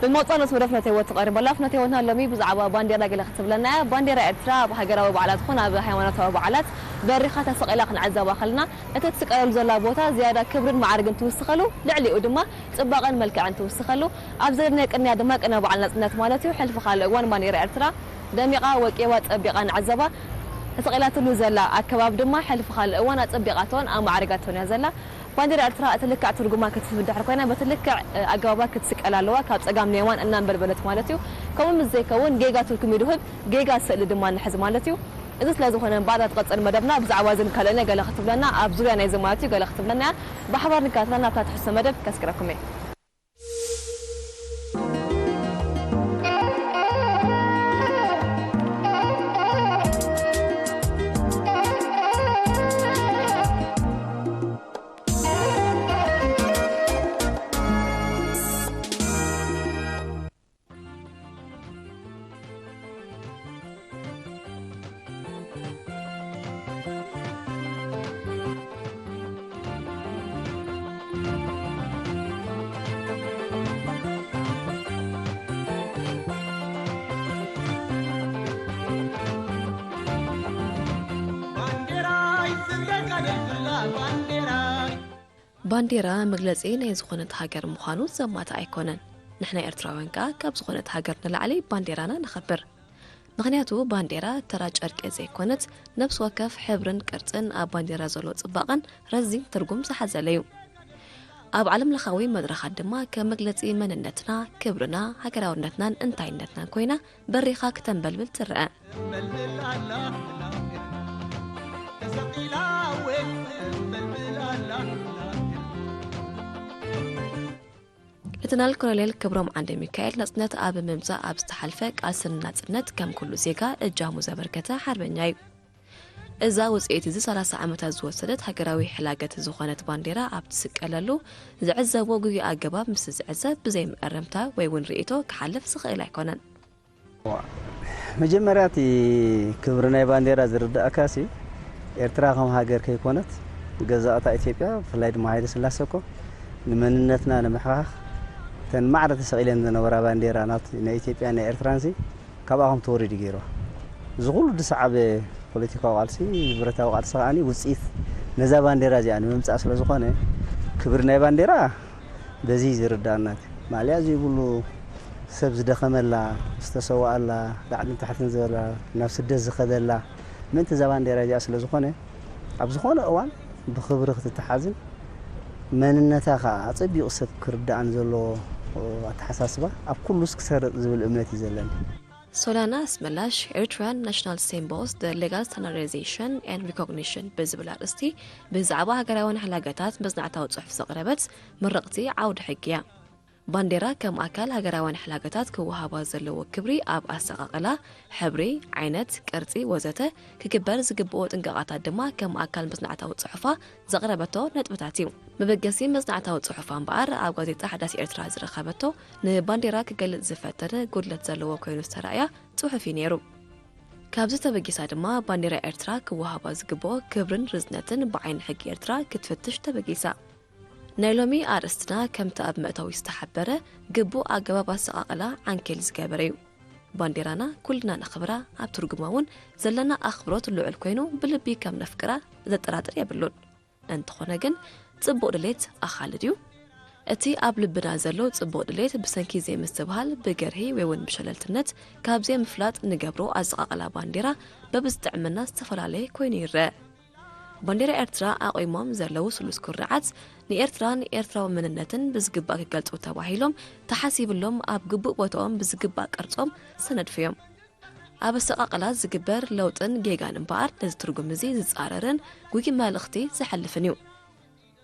بموطن اسمه هيوت تقريبا لا فنت هيوتنا لمي بزعبا بانديرا قال خطب لنا بانديرا ارترا بهاجراوي بعلات خونا بهايماناتاوي بعلات بريخه تسقيلا خنعزبا خلنا اتتسقل زلا بوتا زياده كبر معرق توسخلو لعلي دما صباقن ملكع توسخلو ابزرنا قنيا دما قنا بعلنا صنت مالتي وحلف خال وان بانديرا ارترا دميقه وقيوا صبيقان عزبا تسقيلات له زلا اكباب دما حلف خال وان صبيقاتون ا معرقاتون يا زلا بانديرا ارترا اتلكع ترجما كتفدح كوينا بتلكع اغابا كتسقلالوا كاب صقام نيوان ان بلبلت مالتيو كون مزي كون جيجا تركم يدهب جيجا سئل دما نحز مالتيو اذا سلازم خنا بعد تقصر مدبنا بزعوازن كلنا قال خطب لنا ابزوريا ناي زماتي قال خطب لنا بحبر نكاتلنا تحس مدب كسكركم بانديرا مغلصي ناي زخونت هاجر مخانو زمات ايكونن نحنا ኤርትራውያን ካብ ዝኮነት ሃገር ንላዕሊ ባንዴራና ንخبر ምክንያቱ ባንዴራ ተራ ጨርቅ ዘይኮነት ነፍስ ወከፍ ሕብርን ቅርጽን ኣብ ባንዴራ ዘሎ ጽባቐን ረዚ ትርጉም ዝሓዘለዩ ኣብ ዓለም ለኻዊ መድረኻት ድማ ከመግለጺ መንነትና ክብርና ሃገራውነትናን እንታይነትናን ኮይና በሪኻ ከተንበልብል ትርአ لتنال كولونيل كبروم عند ميكائيل نصنت اب ممزا اب استحلفه قاسن نصنت كم كل زيغا اجامو زبركته حربنياي اذا وصيتي 30 عامات زوسدت هاجراوي حلاقه زخانه بانديرا اب تسقللو زعزبو غي اغباب مس زعزب بزي مقرمتا وي ون ريتو كحلف سخيل ايكونن مجمراتي كبرنا بانديرا زرد اكاسي ኤርትራ ከም ሃገር ከይኮነት ገዛእታ ኢትዮጵያ ፍላይ ድማ ሃይለ ስላሰኮ ንመንነትና ንምሕኻኽ ተን ማዕረተ ሰቂለን ዝነበራ ባንዴራናት ናይ ኢትዮጵያ ናይ ኤርትራንሲ ካብኣኹም ተወሪድ ገይሮ ዝኹሉ ድሰዓበ ፖለቲካዊ ቃልሲ ብረታዊ ቃልሲ ኣኒ ውጽኢት ነዛ ባንዴራ እዚኣ ንምምጻእ ስለ ዝኾነ ክብር ናይ ባንዴራ በዚ ዝርዳእናት ማልያ ዝብሉ ሰብ ዝደኸመላ ዝተሰዋኣላ ላዕልን ታሕትን ዝበላ ናብ ስደት ዝኸደላ من تزوان درجة أصل زخنة أبزخنة أوان بخبرة تتحازن من النتاخة أصبي قصة كرد عن زلو أتحساسبه أب كل لسك سر زول أمنتي زلني سولانا اسملاش Eritrean National Symbols the Legal Standardization and Recognition بزبل أرستي بزعبها جراون حلاقات بزنعتها وتصحف زقربت من رقتي عود حقيا بانديرا كم أكل هجراوان حلاقات كوهابا زلو كبري أب أسقاقلا حبري عينت كرتي وزته ككبر زقبوت انقاطات دما كم أكل مصنعته وصحفة زغربته نتبتاتيو مبقسي مصنعته وصحفة بقر أب غازيتا حداث إرتراز رخبته نبانديرا كقلت زفتر قدلت زلو كوينو استرايا صحفي نيرو كابزتا بقيسا دما بانديرا إرترا كوهابا زقبو كبرن رزنتن بعين حق إرترا كتفتش تبقيسا نايلومي أرستنا كم تأب مأتو يستحبره قبو أقبابا سقاقلا عن كل زقابريو بانديرانا كلنا نخبرا عب ترقماون زلنا أخبروت اللوع الكوينو بلبي كم نفكرا ذات رادر يبلون انت خوناقن تصبو دليت أخالديو اتي أب لبنا زلو تصبو دليت بسنكي زي مستبهال بقرهي ويون بشلالتنت كابزي مفلات نقابرو أزقاقلا بانديرا ببستعملنا استفر عليه كويني الرأ بانديرا إرترا أقيمام زلو سلوس كرعات نإرتران إرترا مننتن بزقباك قلت وتواحيلهم تحاسيب لهم أب قبوء وتوام بزقباك أرتهم سند فيهم أب السقاقلا زقبر لوتن جيغان مبار نزترقم مزيد زعررن قوكي مالختي زحلفنيو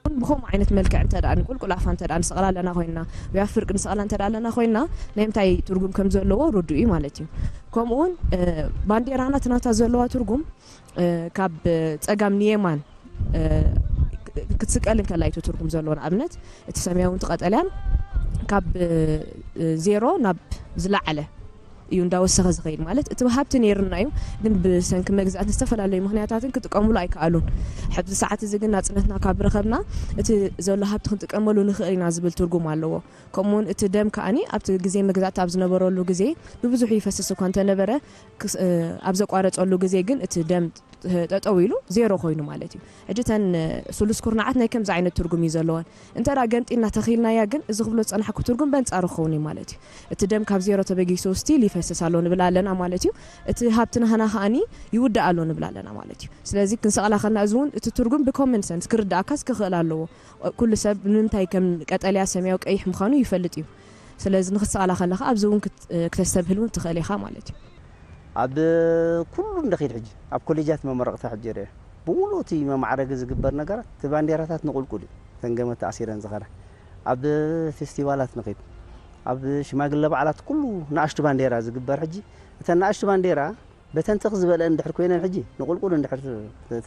بخوم عينة ملكة انت دعا نقول كل عفان تدعا نسألا لنا خوينا ويعفرق نسألا انت دعا لنا خوينا نيمتاي ترقم كم زلوا ردوئي مالتيو كومون بانديرانا تناتا زلوا ترقم كاب تقام نيمان كتسقالن كلايتو ترقم زلون أبنت تسميون تقاتلان كاب زيرو ناب زلعله እዩ እንዳወሰኸ ዝኸይድ ማለት እቲ ሃብቲ ነይርና እዩ ግን ብሰንኪ መግዛእት ዝተፈላለዩ ምክንያታትን ክጥቀምሉ ኣይከኣሉን ሕዚ ሰዓት እዚ ግን ናጽነትና ካብ ረኸብና እቲ ዘሎ ሃብቲ ክንጥቀመሉ ንኽእል ኢና ዝብል ትርጉም ኣለዎ ከምኡውን እቲ ደም ከኣኒ ኣብቲ ግዜ መግዛእቲ ኣብ ዝነበረሉ ግዜ ብብዙሕ ይፈስስ እኳ እንተነበረ ኣብ ዘቋረፀሉ ግዜ ግን እቲ ደም ጠጠው ኢሉ ዜሮ ኮይኑ ማለት እዩ ሕጂ ተን ስሉስ ኩርናዓት ናይ ከምዚ ዓይነት ትርጉም እዩ ዘለወን እንተዳ ገንጢና ተኺልናያ ግን እዚ ክብሎ ፀናሕኩ ትርጉም በንጻሩ ክኸውን እዩ ማለት እዩ እቲ ደም ካብ ዜሮ ተበጊሱ ስቲል ይፈስስ ኣሎ ንብል ኣለና ማለት እዩ እቲ ሃብትና ኸና ከኣኒ ይውዳእ ኣሎ ንብል ኣለና ማለት እዩ ስለዚ ክንሰቕላ ከልና እዚ እውን እቲ ትርጉም ብኮመን ሰንስ ክርዳእካስ ክኽእል ኣለዎ ኩሉ ሰብ ንምንታይ ከም ቀጠልያ ሰማያዊ ቀይሕ ምዃኑ ይፈልጥ እዩ ስለዚ ንኽትሰቕላ ከለኻ ኣብዚ እውን ክተስተብህል እውን ትኽእል ኢኻ ማለት እዩ ኣብ ኩሉ እንደኺድ ሕጂ ኣብ ኮሌጃት መመረቕታ ሕጂ ርአ ብሙሉእ እቲ መማዕረጊ ዝግበር ነገራት እቲ ባንዴራታት ንቁልቁል ተንገመት ተኣሲረን ዝኸረ ኣብ ፌስቲቫላት ንኺድ ኣብ ሽማግለ በዓላት ኩሉ ንኣሽቱ ባንዴራ ዝግበር ሕጂ እተን ንኣሽቱ ባንዴራ በተንትኽ ዝበለ እንድሕር ኮይነን ሕጂ ንቁልቁል እንድሕር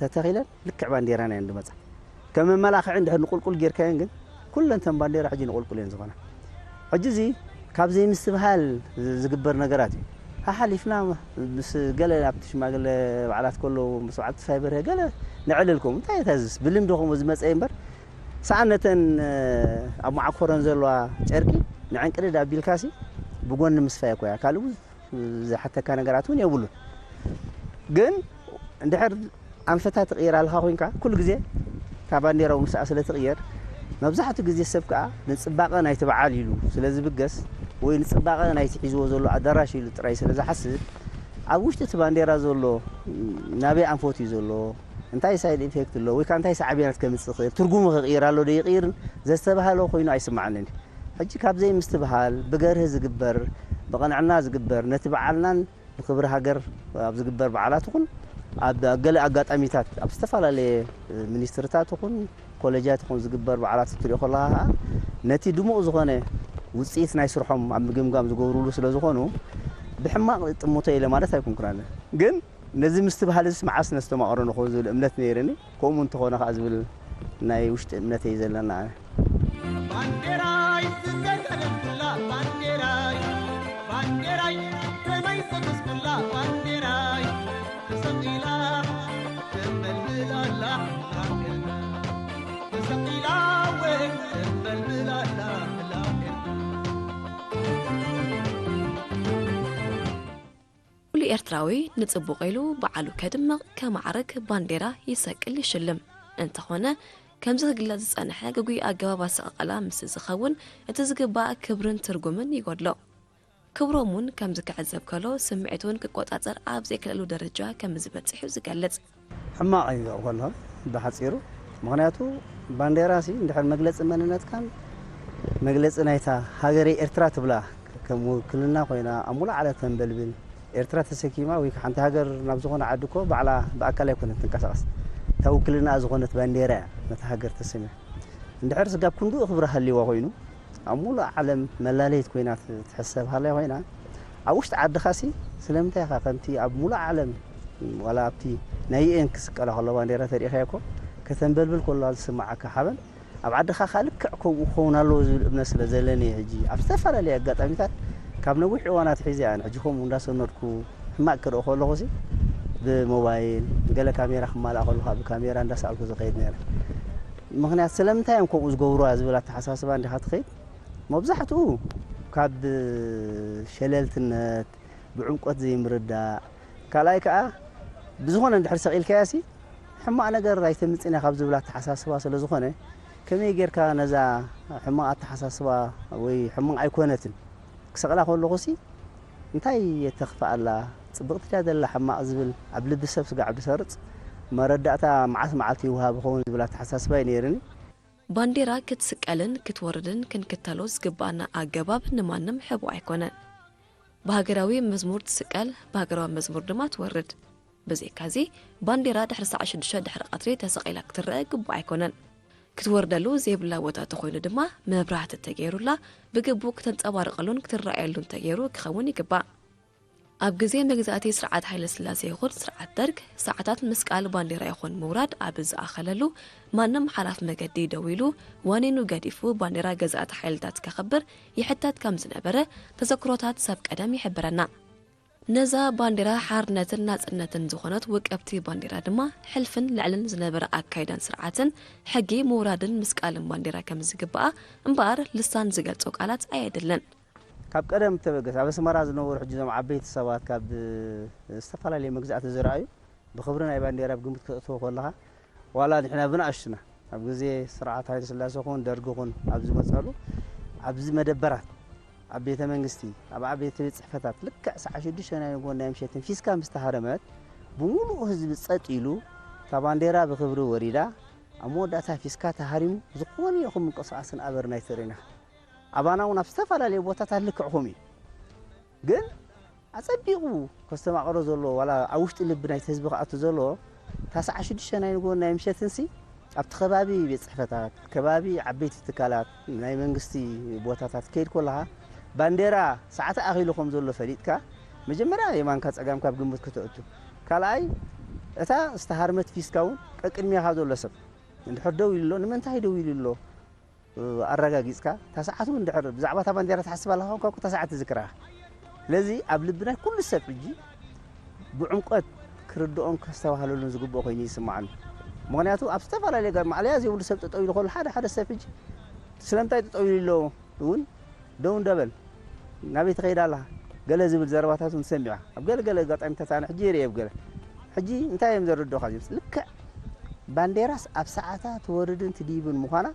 ተተኺለን ልክዕ ባንዴራ ናይ እንድመጻ ከም መመላኽዒ እንድሕር ንቁልቁል ጌርካየን ግን ኩለን ተን ባንዴራ ሕጂ ንቁልቁል እየን ዝኾና ሕጂ እዚ ካብ ዘይምስትብሃል ዝግበር ነገራት እዩ ሓሊፍና ምስ ገለ ኣብቲ ሽማግለ በዓላት ከሎ ምስ በዓልቲ ፋይበር ገለ ንዕልልኩም እንታይ ተዝስ ብልምድኹም ዝመፀ እምበር ሰዓነተን ኣብ ማዕኮረን ዘለዋ ጨርቂ ንዕንቅድድ ኣቢልካሲ ብጎኒ ምስፋየ ኮያ ካልኡ ዝሓተካ ነገራት እውን የብሉን ግን እንድሕር ኣንፈታ ትቕይር ኣለኻ ኮይንካ ኩሉ ግዜ ካብ ባንዴራው ምስኣ ስለ ትቕየር መብዛሕትኡ ግዜ ሰብ ከዓ ንፅባቐ ናይቲ በዓል ኢሉ ስለ ዝብገስ ወይ ንፅባቐ ናይቲ ሒዝዎ ዘሎ ኣዳራሽ ኢሉ ጥራይ ስለ ዝሓስብ ኣብ ውሽጢ እቲ ባንዴራ ዘሎ ናበይ ኣንፈት እዩ ዘሎ እንታይ ሳይድ ኢፌክት ኣሎ ወይ ከዓ እንታይ ሰዓብያነት ከምፅእ ክእል ትርጉሙ ክቕይር ኣሎ ዶ ይቕይርን ዘስተባሃለ ኮይኑ ኣይስማዓንን ሕጂ ካብ ዘይ ምስትብሃል ብገርህ ዝግበር ብቐንዕና ዝግበር ነቲ በዓልናን ብክብሪ ሃገር ኣብ ዝግበር በዓላት ይኹን ኣብ ገለ ኣጋጣሚታት ኣብ ዝተፈላለየ ሚኒስትርታት ይኹን ኮሌጃት ይኹን ዝግበር በዓላት ትሪኦ ከለኻ ነቲ ድሙቕ ዝኾነ ውፅኢት ናይ ስርሖም ኣብ ምግምጋም ዝገብሩሉ ስለ ዝኾኑ ብሕማቕ ጥሙቶ ኢለ ማለት ኣይኮንኩናን ግን ነዚ ምስትብሃል እዚ መዓስ ነስተማቕሮ ንኾን ዝብል እምነት ነይርኒ ከምኡ እንተኾነ ከዓ ዝብል ናይ ውሽጢ እምነት እዩ ዘለና ባንዴራይ ዝዘገለላ ባንዴራይ ባንዴራይ ከመይ ሰተስኩላ ባንዴራይ ተሰቂላ ተመልምላላ ተሰቂላ ወይ ተመልምላላ ኩሉ ኤርትራዊ ንጽቡቕ ኢሉ በዓሉ ከድምቕ ከማዕረግ ባንዴራ ይሰቅል ይሽልም እንተኾነ ከምዚ ክግለጽ ዝጸንሐ ግጉይ ኣገባብ ኣሰቓቕላ ምስ ዝኸውን እቲ ዝግባእ ክብርን ትርጉምን ይጎድሎ ክብሮም እውን ከምዚ ክዕዘብ ከሎ ስምዒቱን ክቆጻጸር ኣብ ዘይክእሉ ደረጃ ከም ዝበጽሕ ዝገልጽ ሕማቕ እዩ ከሎ ብሓጺሩ ምክንያቱ ባንዴራ ሲ እንድሕር መግለጺ መንነትካን መግለጺ ናይታ ሃገሬ ኤርትራ ትብላ ከም ውክልና ኮይና ኣብ ሙሉእ ዓለም ተንበልብል ኤርትራ ተሰኪማ ወይ ሓንቲ ሃገር ናብ ዝኾነ ዓዲ እኮ ባዕላ ብኣካል ኣይኮነን ትንቀሳቐስ እታ ውክልና ዝኾነት ባንዴራ ነታ ሃገር ተሰሚያ እንድሕር ስጋብ ክንዱኡ ክብሪ ሃልይዋ ኮይኑ ኣብ ሙሉእ ዓለም መላለየት ኮይና ትሕሰብ ሃልያ ኮይና ኣብ ውሽጢ ዓድኻ ሲ ስለምንታይ ኢኻ ከምቲ ኣብ ሙሉእ ዓለም ዋላ ኣብቲ ናይ ዩኤን ክስቀላ ከሎ ባንዴራ ተሪእኻ እኮ ከተንበልብል ከሎ ዝስማዓካ ሓበን ኣብ ዓድኻ ካ ልክዕ ከምኡ ክኸውን ኣለዎ ዝብል እምነት ስለ ዘለኒ ሕጂ ኣብ ዝተፈላለየ ኣጋጣሚታት ካብ ነዊሕ እዋናት ሒዘ ኣነ ሕጂ ከምኡ እንዳሰነድኩ ሕማቅ ክርኢ ከለኹ ሲ ብሞባይል ገለ ካሜራ ክማልኣ ከለኻ ብካሜራ እንዳሰኣልኩ ዝኸይድ ነይረ ምክንያት ስለምንታይ እዮም ከምኡ ዝገብሩ ዝብል ኣተሓሳስባ እንዲኻ ትኸይድ መብዛሕትኡ ካብ ሸለልትነት ብዕምቆት ዘይምርዳእ ካልኣይ ከዓ ብዝኾነ እንድሕር ሰቒልካያ ሲ ሕማቕ ነገር ኣይተምፅና ካብ ዝብል ኣተሓሳስባ ስለ ዝኾነ ከመይ ጌርካ ነዛ ሕማቕ ኣተሓሳስባ ወይ ሕማቕ ኣይኮነትን ክሰቕላ ከለኹ ሲ እንታይ የተኽፋኣላ ጽብቕቲ ዳ ዘላ ሕማቕ ዝብል ኣብ ልቢ ሰብ ስጋዕ ብሰርፅ መረዳእታ መዓስ መዓልቲ ይውሃብ ኸውን ዝብል ኣተሓሳስባ እዩ ነይርኒ ባንዴራ ክትስቀልን ክትወርድን ክንክተሎ ዝግባአና ኣገባብ ንማንም ሕቡእ ኣይኮነን ብሃገራዊ መዝሙር ትስቀል ብሃገራዊ መዝሙር ድማ ትወርድ በዚካዚ ባንዴራ ድሕሪ ሰዓት 6 ድሕሪ ቀትሪ ተሰቒላ ክትረአ ግቡእ ኣይኮነን ክትወርደሉ ዘይብላ ቦታ ተኾይኑ ድማ መብራህቲ ተገይሩላ ብግቡእ ክትንጸባርቐሉን ክትረኣየሉን ተገይሩ ክኸውን ይግባእ ኣብ ግዜ መግዛእቲ ስርዓት ሃይለ ስላሴ ይኹን ስርዓት ደርግ ሰዓታት ምስቃል ባንዴራ ይኹን ምውራድ ኣብ ዝኣኸለሉ ማንም ሓላፍ መገዲ ደው ኢሉ ዋኒኑ ገዲፉ ባንዴራ ገዛእቲ ሓይልታት ከኽብር ይሕተት ከም ዝነበረ ተዘክሮታት ሰብ ቀደም ይሕብረና نزا بانديرا حارنتن ناصنتن زخونت وقبتي بانديرا دما حلفن لعلن زنبر اكايدان سرعتن حقي مورادن مسقالن بانديرا كم زغبا امبار لسان زغلصو قالات ايدلن كاب قدم تبغس ابس مراز نور حجزم عبيت سبات كاب استفالالي مغزات زرايو بخبرنا بانديرا بغمت كتو كلها ولا نحنا بناشنا اب غزي سرعات هاي سلاسخون درغون ابز مصالو ابز مدبرات عبيت منغستي عبيت صحفتات لك ساعه 6 انا يقول نايم شتن فيسكا مستحرمت بمولو حزب صطيلو تبانديرا بخبر وريدا اموداتا فيسكا تحريم زقوني يخم قصاصن ابرناي ترينا ابانا ونفسفالالي بوتاتا لكحومي ግን አጸቢቁ ከስተማቀሮ ዘሎ ወላ አውሽጥ ልብናይ ህዝብ ቃቱ ዘሎ ታሳዕ 6 ናይ ንጎ ናይ ምሸትንሲ ኣብቲ ከባቢ ቤት ጽሕፈታት ከባቢ ዓበይቲ ትካላት ናይ መንግስቲ ቦታታት ከይድ ኮላha ባንዴራ ሰዓት አኺሉኩም ዘሎ ፈሊጥካ መጀመሪያ የማንካ ጸጋም ካብ ግምት ከተእቱ ካልአይ እታ ዝተሃርመት ፊስካውን ቀቅድሚያ ዘሎ ሰብ እንድሕደው ይልሎ ንመንታይ ደው ይልሎ አረጋጊጽካ ታሳዓቱ እንድሕር ብዛዕባ ታ ባንዴራ ተሐስባለህ ኮንኩ ታሳዓት ዝክራ ለዚ ኣብ ልብና ኩሉ ሰብ እጂ ብዕምቆት ክርድኦም ከስተባሃሉን ዝግበኦ ኮይኑ ይስማዓን ምክንያቱ ኣብ ዝተፋላለየ ጋር ማዕልያ ዘይብሉ ሰብ ጠጠው ኢሉ ኮሉ ሓደ ሰብ እጂ ስለምታይ ጠጠው ኢሉ እውን ደው እንደበል ናቤት ኸይዳላ ገለ ዝብል ዘረባታቱን ሰሚዓ ኣብ ገለ ጋጣሚታት ኣነ ሕጂ የርየ ገለ ሕጂ እንታይ እዮም ዘርድኦ ካዚስ ልክ ባንዴራስ ኣብ ሰዓታት ወርድን ትዲብን ምዃና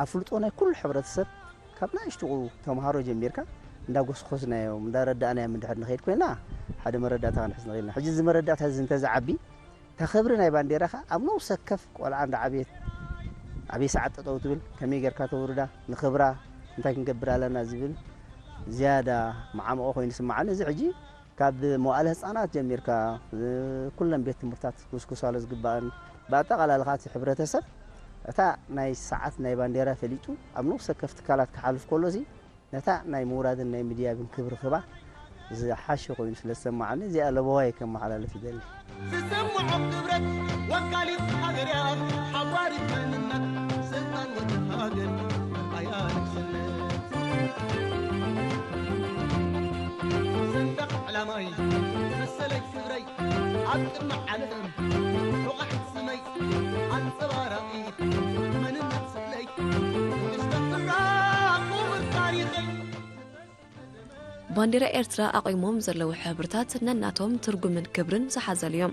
አፍልጦ ናይ ኩሉ ሕብረተሰብ ካብና ይሽጥቁ ተማሃሮ ጀሚርካ እንዳጎስኮስናዮም እንዳረዳናዮም እንድሕር ንኸይድ ኮይና ሓደ መረዳታ ክንሕዝ ንኽእልና ሕጂ እዚ መረዳታ እዚ እንተዝዓቢ ተኸብሪ ናይ ባንዴራኻ ኣብ ነው ሰከፍ ቆልዓ እንዳዓብየት ዓብይ ሰዓት ጠጠው ትብል ከመይ ጌርካ ተውርዳ ንኽብራ እንታይ ክንገብር ኣለና ዝብል ዝያዳ መዓምቆ ኮይኑ ስማዓኒ እዚ ሕጂ ካብ መዋእለ ህፃናት ጀሚርካ ኩሎም ቤት ትምህርታት ኩስኩሳሎ ዝግባእን ብኣጠቓላልኻት ሕብረተሰብ እታ ናይ ሰዓት ናይ ባንዴራ ፈሊጡ ኣብ ነው ሰከፍ ትካላት ክሓልፍ ከሎዚ ነታ ናይ ሙራድን ናይ ሚድያብን ክብሪ ክባ ዝሓሸ ኮይኑ ስለሰማዓኒ እዚኣ ለበዋይ ከመሓላለፍ ይደሊ سسمع كبرت وكالي حاجر يا حواري منك سلطان وتهاجر عيالك سلت صندق على ماي مسلك كبري عبد المعلم وقعت سمي عن صبارقي من النفسلي استقرار والتاريخي ባንዴራ ኤርትራ አቂሞም ዘለው ሕብርታት ነናቶም ትርጉምን ክብርን ዝሓዘልዮም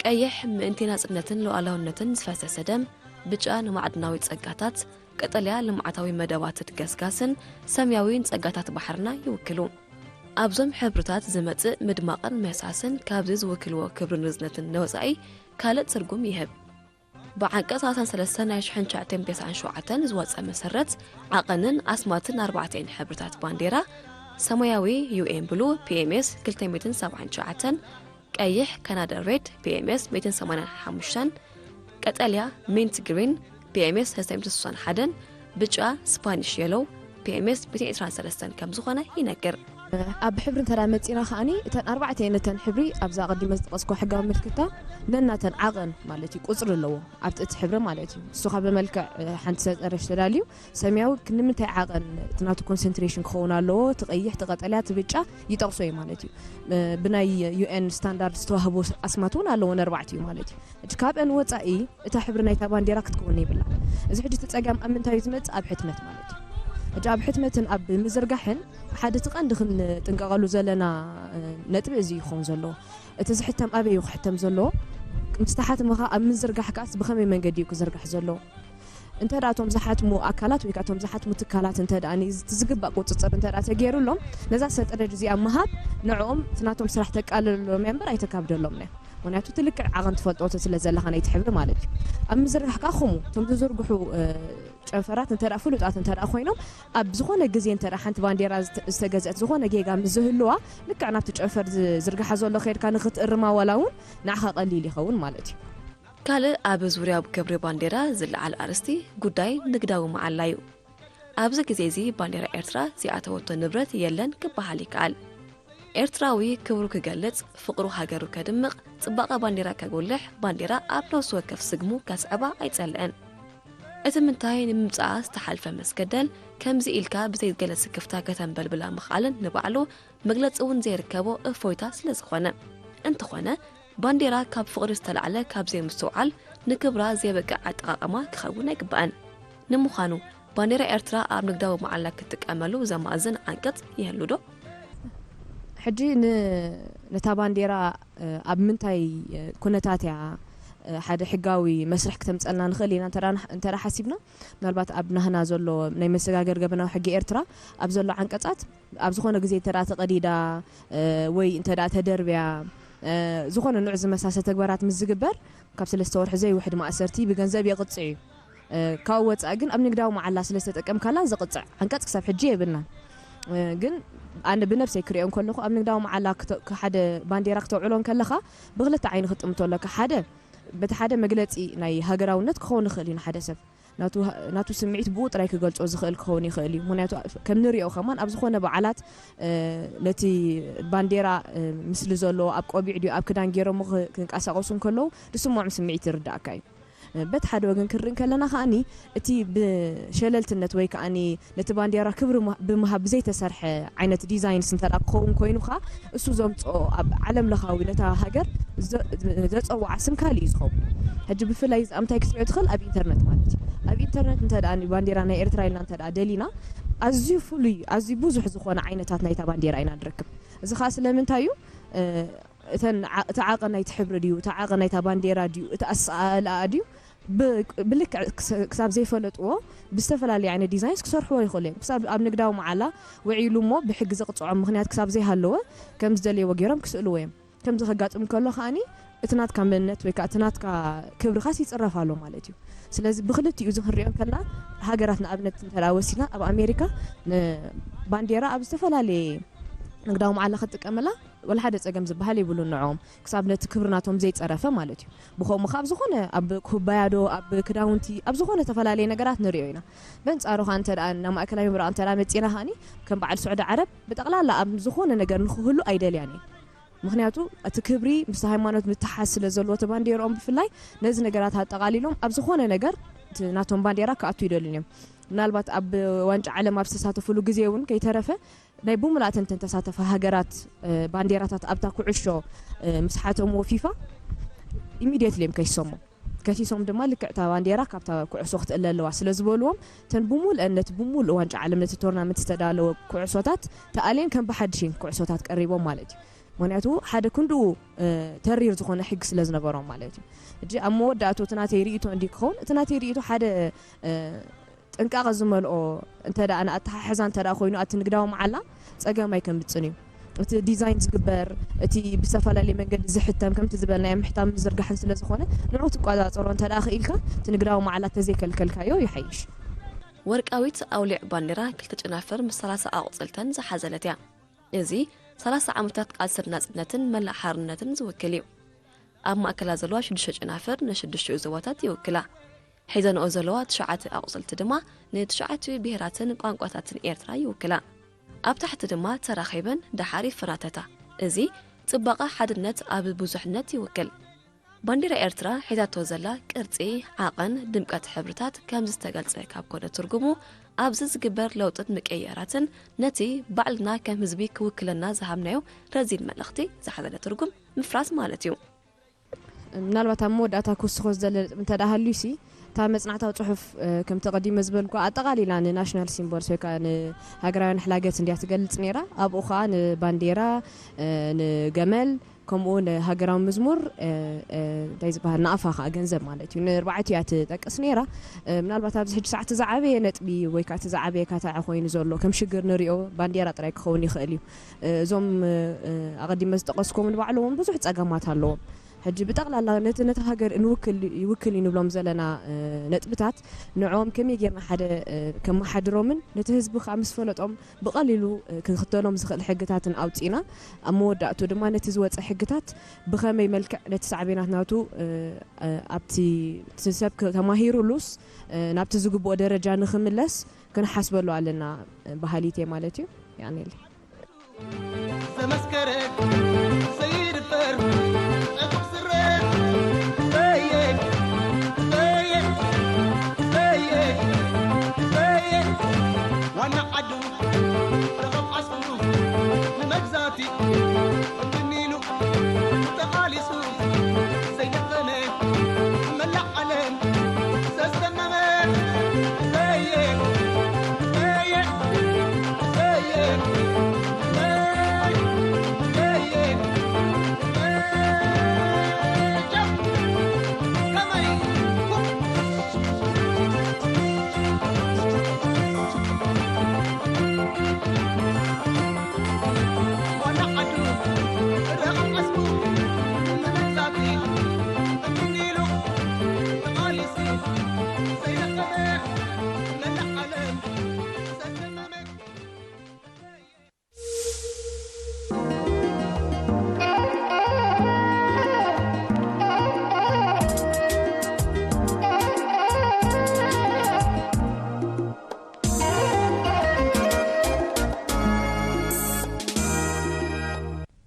ቀይሕ ምእንቲ ናጽነትን ሉዓላውነትን ዝፈሰሰ ደም ብጫ ንማዕድናዊ ጸጋታት ቀጠልያ ልምዓታዊ መደባት ትገስጋስን ሰማያዊን ጸጋታት ባሕርና ይውክሉ ኣብዞም ሕብርታት ዝመጽእ ምድማቕን መሳስን ካብዚ ዝውክልዎ ክብርን ርዝነትን ነወጻኢ ካልእ ትርጉም ይህብ በዓንቀጽ 13 ናይ 1997 ዝወጸ መሰረት ዓቐንን ኣስማትን 4 ሕብርታት ባንዴራ ሰማያዊ ዩኤን ብሉ PMS 279 ቀይሕ ካናዳ ሬድ PMS 185 ቀጠልያ ሚንት ግሪን PMS 961 ብጫ ስፓኒሽ የሎ PMS 123 ከም ዝኾነ ይነገር ኣብ ሕብሪ ተራመጽና ኻኒ እተን 4 ዓይነተን ሕብሪ ኣብዛ ቀዲመ ዝጠቀስኮ ሕጋዊ ምልክታ ነናተን ዓቐን ማለት እዩ ቁጽሪ ኣለዎ ኣብቲ እቲ ሕብሪ ማለት እዩ እሱ ካብ መልክዕ ሓንቲ ሰጠረሽ ተዳልዩ ሰማያዊ ንምንታይ ዓቐን ትናቱ ኮንሰንትሬሽን ክኸውን ኣለዎ ትቀይሕ ተቀጠልያ ትብጫ ይጠቅሶ እዩ ማለት እዩ ብናይ UN ስታንዳርድ ዝተዋህቦ ኣስማቱን ኣለዎን 4 እዩ ማለት እዩ እቲ ካብአን ወጻኢ እታ ሕብሪ ናይታ ባንዴራ ክትከውን ይብላ እዚ ሕጂ ተጸጋም ኣብ ምንታይ ዝመጽ ኣብ ሕትመት ማለት እዩ እጃብ ሕትመትን ኣብ ምዝርጋሕን ሓደ ተቐንዲ ክንጥንቀቐሉ ዘለና ነጥብ እዚ ይኾን ዘሎ እቲ ዝሕተም ኣበይ ይሕተም ዘሎ ምስተሓትምኻ ኣብ ምዝርጋሕ ካስ ብኸመይ መንገዲ እዩ ክዝርጋሕ ዘሎ እንተዳቶም ዝሓትሙ ኣካላት ወይ ካቶም ዝሓትሙ ትካላት እንተዳኒ ዝግባእ ቁጽጽር እንተዳ ተገይሩሎም ነዛ ሰጠረድ እዚኣ መሃብ ንዕኦም ትናቶም ስራሕ ተቃልሎም እምበር ኣይተካብደሎም ነ ምክንያቱ ትልክዕ ዓቐን ትፈልጦት ስለ ዘለኻ ናይ ትሕብሪ ማለት እዩ ኣብ ምዝርጋሕ ካኹሙ ቶም ዝዝርግሑ ጨንፈራት እንተዳ ፍሉጣት እንተዳ ኮይኖም ኣብ ዝኾነ ግዜ እንተዳ ሓንቲ ባንዴራ ዝተገዘት ዝኾነ ጌጋ ምዝህልዋ ልክዕ ናብቲ ጨንፈር ዝርግሓ ዘሎ ኸይድካ ንኽትእርማ ወላውን ንዓኻ ቀሊል ይኸውን ማለት እዩ ካልእ ኣብ ዙርያ ክብሪ ባንዴራ ዝለዓል ኣርስቲ ጉዳይ ንግዳዊ መዓላ እዩ ኣብዚ ግዜ እዚ ባንዴራ ኤርትራ ዝኣተወቶ ንብረት የለን ክበሃል ይከኣል ኤርትራዊ ክብሩ ክገልጽ ፍቅሩ ሃገሩ ከድምቕ ጽባቐ ባንዴራ ከጎልሕ ባንዴራ ኣብ ነፍሱ ወከፍ ስግሙ ከስዕባ ኣይጸልአን أتمنتاي نمصاص تحالف مسكدل كمزي إلكا بزيد جلس كفتا كتنبل بلا مخالن نبعلو مغلص اون زيركبو افويتا سلازخونه انت خونه بانديرا كاب فقر استلعله كاب زي مستوعل نكبرا زي بقى عطقاقما كخونه يقبان نمخانو بانديرا إرترا اب نقداو معلا كتقاملو زمازن عنقط يهلودو حجي نتا بانديرا اب منتاي كونتاتيا حدا حقاوي مسرح كتمصلنا نخلينا انت راه حسبنا ምናልባት ኣብናህና ዘሎ ናይ መሰጋገር ገበናው ሕጊ ኤርትራ ኣብ ዘሎ ዓንቀጻት ኣብ ዝኾነ ግዜ ተራ ተቀዲዳ ወይ እንተ ዳ ተደርብያ ዝኾነ ንዑ ዝመሳሰ ተግባራት ምዝግበር ካብ 3 ወርሕ ዘይ ውሕድ ማእሰርቲ ብገንዘብ ይቅጽዕ ካብ ወጻ ግን ኣብ ንግዳው መዓላ ስለተጠቀም ካላ ዝቅጽዕ ዓንቀጽ ክሳብ ሕጂ ይብልና ግን ኣነ ብነፍሰይ ክሪኦም ከለኹ ኣብ ንግዳው መዓላ ሓደ ባንዴራ ክተውዕሎን ከለኻ ብኽልተ ዓይኒ ክጥምቶለካ ሓደ بتحدى مجلتي ناي هجراونت كون خلينا حدا سب ناتو سمعت بو طراي كغلصو زخل كوني خلي مناتو كم نريو كمان ابزخونه بعلات لتي بانديرا مثل زلو اب قبيع ديو اب كدان غيرو مخ كنقاساقسون كلو دسمع سمعت يرداكاي بتحدى وغن كرين كلنا خاني اتي بشللتነት ወይ ካኒ ነቲ ባንዴራ ክብር ብምሃብ ዘይ ተሰርሐ ዓይነት ዲዛይን ስንተራቆም ኮይኑ ኻ እሱ ዘምጾ ኣብ ዓለም ለኻዊ ነታ ሃገር ዘጸዋዕ ስም ካሊ ይዝኸው ሕጂ ብፍላይ ኣምታይ ክትሪኦ ትኽእል ኣብ ኢንተርኔት ማለት እዩ ኣብ ኢንተርኔት እንተዳኒ ባንዴራ ናይ ኤርትራ ኢልና እንተዳ ደሊና ኣዝዩ ፍሉይ ኣዝዩ ብዙሕ ዝኾነ ዓይነታት ናይታ ባንዴራ ኢና ንረክብ እዚ ኻ ስለምንታይ እዩ እተን ተዓቀናይ ትሕብር ድዩ ተዓቀናይ ታ ባንዴራ ድዩ እተኣሳላ ድዩ بلك كساب زي فلطو بستفلالي يعني ديزاينز كسرحو يخلي كساب اب نقداو معلا وعيلو مو بحق زقطعو مخنيات كساب زي هالو كم زدلي وغيرم كسلويم كم زخغاطم كلو خاني اتنات كامنت ويكا اتنات كا كبر خاص يصرفالو مالتي ስለዚህ بخلت يوزو هريون كلا هاجراتنا ابنت تراوسينا اب امريكا بانديرا اب استفلالي نقداو معلا خطقملا ولا حدا صقم زبحال يبلو نعوم كساب نت كبرناتهم زي صرفه مالتي بخو مخاب زخونه اب كوبايادو اب كداونتي اب زخونه تفلالي نغرات نريوينا بنصارو انت انا ماكلاي مرا انت رامطينا هاني كم بعد سعود عرب بتقلالا اب زخونه ነገር ንخهلو አይደል ያኔ ምክንያቱ አትክብሪ ምስ ሃይማኖት ምትሐስለ ዘልወተ ባንዴራኦም ብፍላይ ነዚ ነገራት አጠቃሊሎም ኣብ ዝኾነ ነገር ናቶም ባንዴራ ካአቱ ይደልንም ምናልባት ኣብ ዋንጫ ዓለም ኣብ ተሳተፉሉ ግዜውን ከይተረፈ ናይ ቡምላትን ተሳተፈ ሃገራት ባንዴራታት ኣብታ ኩዕሾ ምስሓቶም ወፊፋ ኢሚዲየትሊ ከይሰሙ ከሲሶም ድማ ልክዕታ ባንዴራ ካብታ ኩዕሶ ክትእለለዋ ስለዝበልዎም ተን ቡሙል እነት ቡሙል ዋንጫ ዓለም ነቲ ቶርናመንት ተዳለው ኩዕሶታት ተኣሌን ከም በሓድሽን ኩዕሶታት ቀሪቦም ማለት እዩ ምክንያቱ ሓደ ክንዱ ተሪር ዝኾነ ሕግ ስለዝነበሮም ማለት እዩ እጂ ኣብ መወዳእቱ ትናተይ ሪኢቶ እንዲክኸውን ትናተይ ሪኢቶ ሓደ ጥንቃቐ ዝመልኦ እንተዳ ኣነ ኣተሓሕዛ እንተዳ ኮይኑ ኣቲ ንግዳዊ መዓላ ፀገማይ ከም ብፅንዩ እቲ ዲዛይን ዝግበር እቲ ብዝተፈላለየ መንገዲ ዝሕተም ከምቲ ዝበልና ምሕታም ዝርጋሕን ስለዝኾነ ንዑ ትቋፃፀሮ እንተዳ ክኢልካ እቲ ንግዳዊ መዓላ ተዘይከልከልካዮ ይሓይሽ ወርቃዊት ኣውሊዕ ባንዴራ ክልተ ጨናፍር ምስ 30 ኣቁፅልተን ዝሓዘለት እያ እዚ 30 ዓመታት ቃልስር ናጽነትን መላእ ሓርነትን ዝውክል እዩ ኣብ ማእከላ ዘለዋ 6 ጨናፍር ን6 ዞባታት ይውክላ ሒዘንኦ ዘለዋ 9 ኣቁፅልቲ ድማ ን9 ብሄራትን ቋንቋታትን ኤርትራ ይውክላ ኣብ ታሕቲ ድማ ተራኺበን ዳሓሪ ፍራተታ እዚ ጽባቐ ሓድነት ኣብ ብዙሕነት ይውክል ባንዴራ ኤርትራ ሒዛቶ ዘላ ቅርጺ ዓቐን ድምቀት ሕብርታት ከም ዝተገልጸ ካብ ኮነ ትርጉሙ ኣብዚ ዝግበር ለውጥን ምቀየራትን ነቲ ባዕልና ከም ህዝቢ ክውክለና ዝሃብናዮ ረዚን መልእኽቲ ዝሓዘለ ትርጉም ምፍራስ ማለት እዩ ምናልባት ኣብ መወዳእታ ክውስኾ ዝደለ እንተዳሃልዩሲ تا مصنعتها صحف كم تقديم زبلكو اطقاليلا ناشنال سيمبولز ወይ ካን ሃገራዊ ሕላገት እንዲያ ትገልጽ ነራ ኣብ ኦኻን ባንዴራ ንገመል ከምኡን ሃገራዊ መዝሙር ዳይዝባህ ናፋኻ ገንዘብ ማለት እዩ ንርባዕቱ ያ ተጠቅስ ነራ ምናልባት ኣብዚ ሕጂ ሰዓት ዝዓበየ ነጥቢ ወይ ካት ዝዓበየ ካታዕ ኮይኑ ዘሎ ከም ሽግር ንሪኦ ባንዴራ ጥራይ ክኸውን ይኽእል እዩ እዞም ኣቀዲመ ዝጠቀስኩም ንባዕሎም ብዙሕ ጸገማት ኣለዎም حج بتقلال نت هاجر يوكل ينبلهم زلنا نتبتات نعوم كم يجينا حدا كم حد رومن نتهز بخامس فلتهم بقليلو كنختلهم زخل حقتات أوتينا أمود أتو دما نتزوج حقتات بخامي ملك نتسعبينات ناتو أبتي تنسب كماهيرو لوس نبتزوج بودرجة نخملس كنا حسبلو علينا بحاليتي مالتي يعني مسكرك سير فر